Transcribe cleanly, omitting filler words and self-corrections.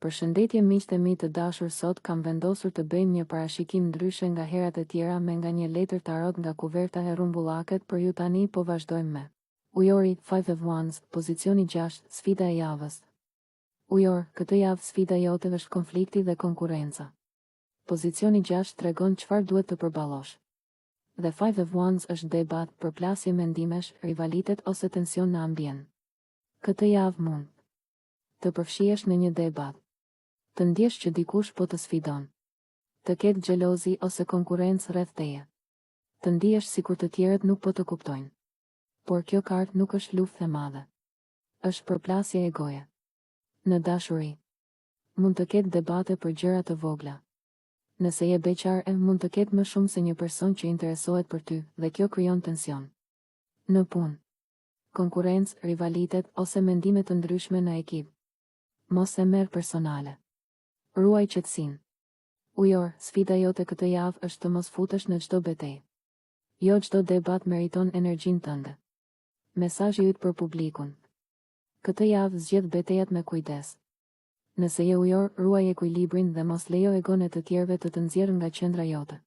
Përshëndetje miqtë e mi të dashur, sot kam vendosur të bëjmë një parashikim ndryshe nga herat e tjera me nga një letër tarot nga kuverta e rumbullaket, për ju tani po vazhdojmë me ujori, Five of Wands, pozicioni 6, sfida e javës. Ujor, këtë javë sfida jote është konflikti dhe konkurenca. Pozicioni 6 tregon çfarë duhet të përballosh. Dhe Five of Wands është debat, përplasje mendimesh, rivalitet ose tension në ambient. Këtë javë mund të përfshihesh në një debat, të ndjesh që dikush po të sfidon, të ketë xhelozi ose konkurrencë rreth teje, të ndihesh sikur të tjerët nuk po të kuptojnë. Por kjo kartë nuk është luftë e madhe, është përplasje egoje. Në dashuri, mund të ketë debate për gjëra të vogla. Nëse je beqar, mund të ketë më shumë se një person që interesohet për ty, dhe kjo krijon tension. Në punë, konkurrencë, rivalitet ose mendime të ndryshme në ekip. Mos e merr personale. Ruaj qetësinë. Ujor, sfida jote këtë javë është të mos futesh në çdo betejë. Jo çdo debat meriton energjinë tënde. Mesazhi yt për publikun. Këtë javë zgjedh betejat me kujdes. Nëse je ujor, ruaj ekuilibrin dhe mos lejo egon e të tjerëve të nxjerrë nga qendra jote.